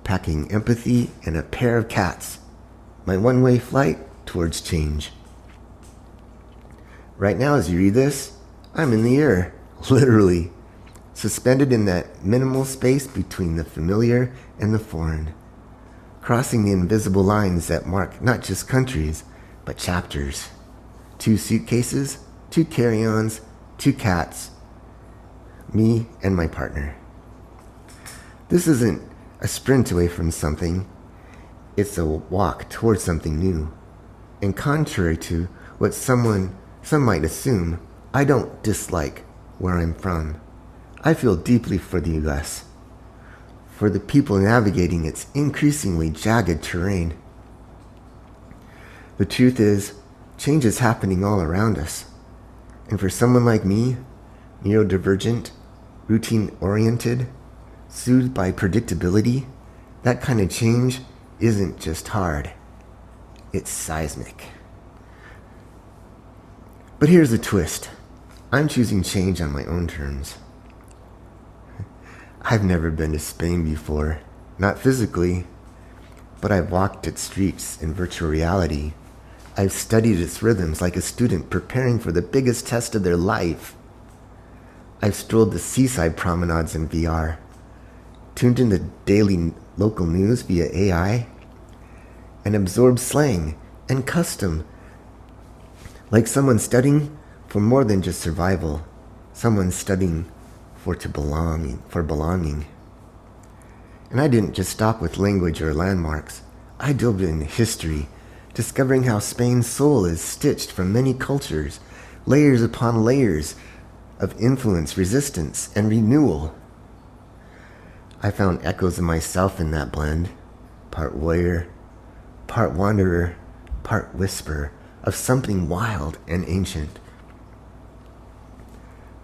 packing empathy and a pair of cats. My one-way flight towards change. Right now, as you read this, I'm in the air, literally, suspended in that minimal space between the familiar and the foreign, crossing the invisible lines that mark not just countries, but chapters. 2 suitcases, 2 carry-ons, 2 cats, me and my partner. This isn't a sprint away from something, it's a walk towards something new. And contrary to what some might assume, I don't dislike where I'm from. I feel deeply for the U.S., for the people navigating its increasingly jagged terrain. The truth is, change is happening all around us. And for someone like me, neurodivergent, routine-oriented, soothed by predictability, that kind of change isn't just hard. It's seismic. But here's the twist. I'm choosing change on my own terms. I've never been to Spain before, not physically, but I've walked its streets in virtual reality. I've studied its rhythms like a student preparing for the biggest test of their life. I've strolled the seaside promenades in VR, tuned in the daily local news via AI, and absorbed slang and custom like someone studying for more than just survival, someone studying for belonging. And I didn't just stop with language or landmarks. I dove into history, discovering how Spain's soul is stitched from many cultures, layers upon layers of influence, resistance, and renewal. I found echoes of myself in that blend, part warrior, part wanderer, part whisper of something wild and ancient.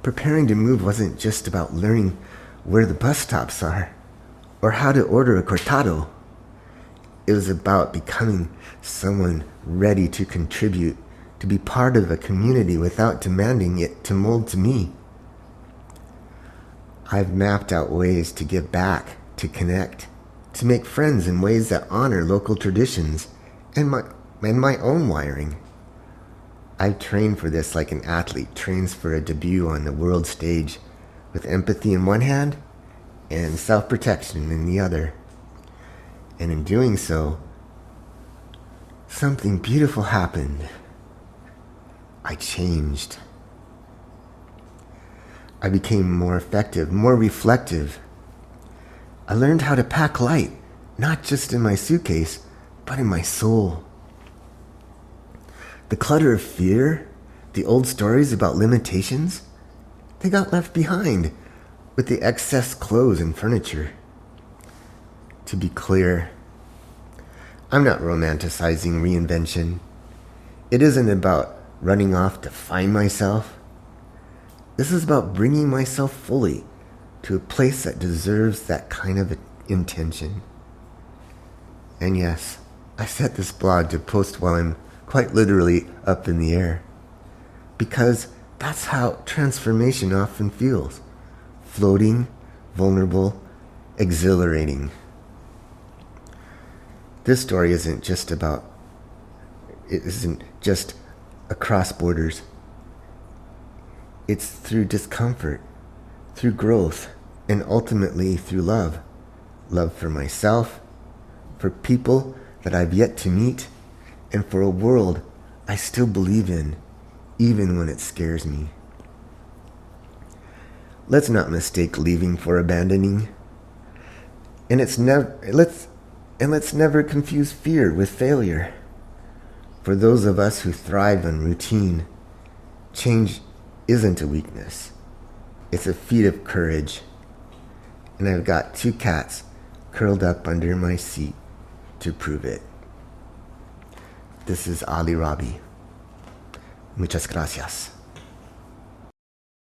Preparing to move wasn't just about learning where the bus stops are or how to order a cortado. It was about becoming someone ready to contribute, to be part of a community without demanding it to mold to me. I've mapped out ways to give back, to connect, to make friends in ways that honor local traditions and my own wiring. I've trained for this like an athlete trains for a debut on the world stage, with empathy in one hand and self-protection in the other. And in doing so, something beautiful happened. I changed. I became more effective, more reflective. I learned how to pack light, not just in my suitcase, but in my soul. The clutter of fear, the old stories about limitations, they got left behind with the excess clothes and furniture. To be clear, I'm not romanticizing reinvention. It isn't about running off to find myself. This is about bringing myself fully to a place that deserves that kind of intention. And yes, I set this blog to post while I'm quite literally up in the air, because that's how transformation often feels. Floating, vulnerable, exhilarating. This story isn't just across borders. It's through discomfort, through growth, and ultimately through love. Love for myself, for people that I've yet to meet, and for a world I still believe in, even when it scares me. Let's not mistake leaving for abandoning. And let's never confuse fear with failure. For those of us who thrive on routine, change isn't a weakness. It's a feat of courage. And I've got 2 cats curled up under my seat to prove it. This is OddlyRobbie. Muchas gracias.